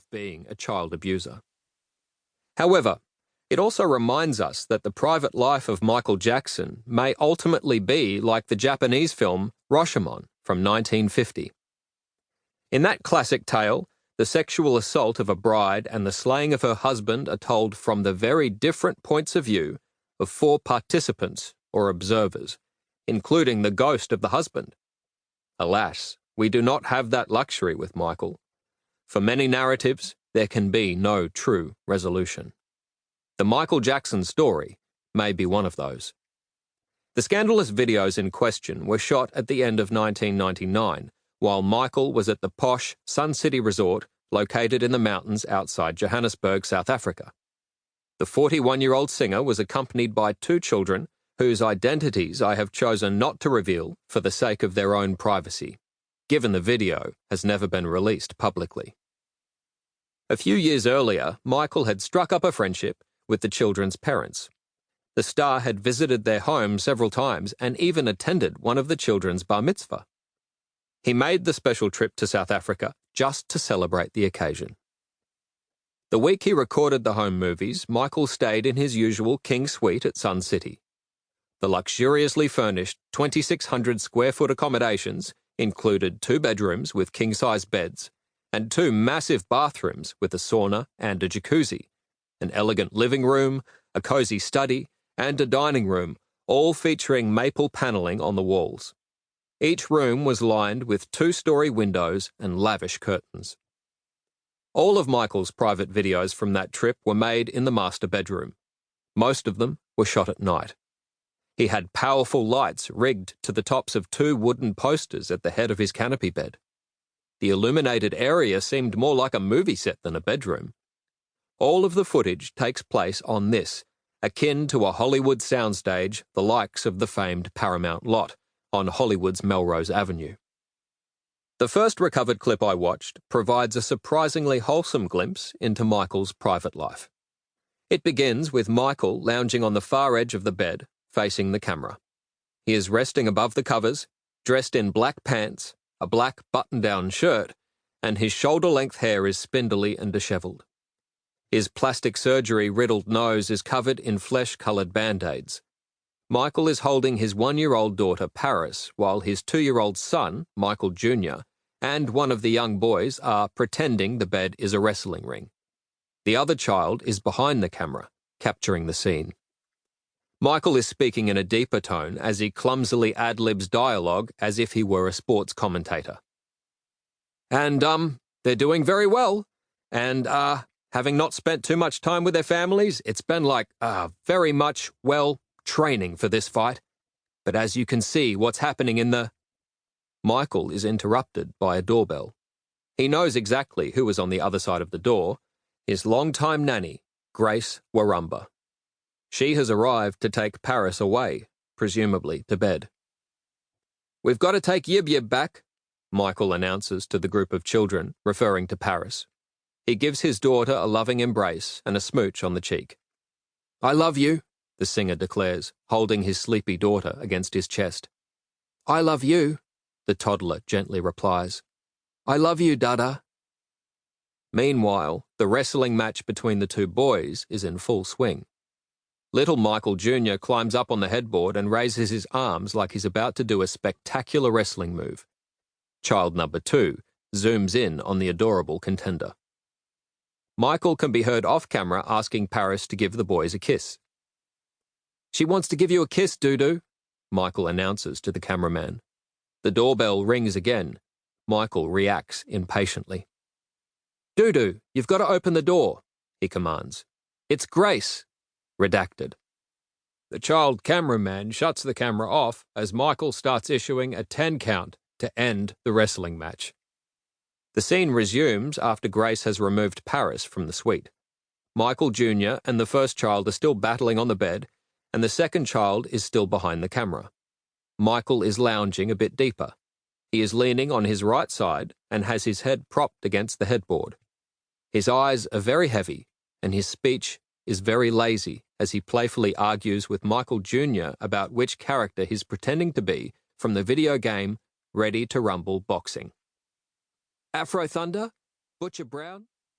of being a child abuser. However, it also reminds us that the private life of Michael Jackson may ultimately be like the Japanese film Rashomon from 1950. In that classic tale, the sexual assault of a bride and the slaying of her husband are told from the very different points of view of four participants or observers, including the ghost of the husband. Alas, we do not have that luxury with Michael. For many narratives, there can be no true resolution. The Michael Jackson story may be one of those. The scandalous videos in question were shot at the end of 1999, while Michael was at the posh Sun City Resort located in the mountains outside Johannesburg, South Africa. The 41-year-old singer was accompanied by two children whose identities I have chosen not to reveal for the sake of their own privacy, given the video has never been released publicly. A few years earlier, Michael had struck up a friendship with the children's parents. The star had visited their home several times and even attended one of the children's bar mitzvah. He made the special trip to South Africa just to celebrate the occasion. The week he recorded the home movies, Michael stayed in his usual king suite at Sun City. The luxuriously furnished 2,600 square foot accommodations included 2 bedrooms with king-size beds and 2 massive bathrooms with a sauna and a jacuzzi, an elegant living room, a cozy study, and a dining room, all featuring maple paneling on the walls. Each room was lined with 2-story windows and lavish curtains. All of Michael's private videos from that trip were made in the master bedroom. Most of them were shot at night. He had powerful lights rigged to the tops of 2 wooden posters at the head of his canopy bed. The illuminated area seemed more like a movie set than a bedroom. All of the footage takes place on this, akin to a Hollywood soundstage, the likes of the famed Paramount lot on Hollywood's Melrose Avenue. The first recovered clip I watched provides a surprisingly wholesome glimpse into Michael's private life. It begins with Michael lounging on the far edge of the bed, facing the camera. He is resting above the covers, dressed in black pants, a black button-down shirt, and his shoulder-length hair is spindly and disheveled. His plastic surgery-riddled nose is covered in flesh-colored band-aids. Michael is holding his 1-year-old daughter, Paris, while his 2-year-old son, Michael Jr., and one of the young boys are pretending the bed is a wrestling ring. The other child is behind the camera, capturing the scene. Michael is speaking in a deeper tone as he clumsily ad-libs dialogue as if he were a sports commentator. And, they're doing very well. And, having not spent too much time with their families, it's been like, very much, training for this fight. But as you can see, what's happening in the... Michael is interrupted by a doorbell. He knows exactly who is on the other side of the door, his longtime nanny, Grace Warumba. She has arrived to take Paris away, presumably to bed. "We've got to take Yib back," Michael announces to the group of children, referring to Paris. He gives his daughter a loving embrace and a smooch on the cheek. "I love you," the singer declares, holding his sleepy daughter against his chest. "I love you," the toddler gently replies. "I love you, Dada." Meanwhile, the wrestling match between the 2 boys is in full swing. Little Michael Jr. climbs up on the headboard and raises his arms like he's about to do a spectacular wrestling move. Child number 2 zooms in on the adorable contender. Michael can be heard off-camera asking Paris to give the boys a kiss. "She wants to give you a kiss, Dudu," Michael announces to the cameraman. The doorbell rings again. Michael reacts impatiently. "Dudu, you've got to open the door," he commands. "It's Grace." Redacted. The child cameraman shuts the camera off as Michael starts issuing a 10 count to end the wrestling match. The scene resumes after Grace has removed Paris from the suite. Michael Jr. and the first child are still battling on the bed, and the second child is still behind the camera. Michael is lounging a bit deeper. He is leaning on his right side and has his head propped against the headboard. His eyes are very heavy, and his speech is very lazy as he playfully argues with Michael Jr. about which character he's pretending to be from the video game Ready to Rumble Boxing. Afro Thunder? Butcher Brown?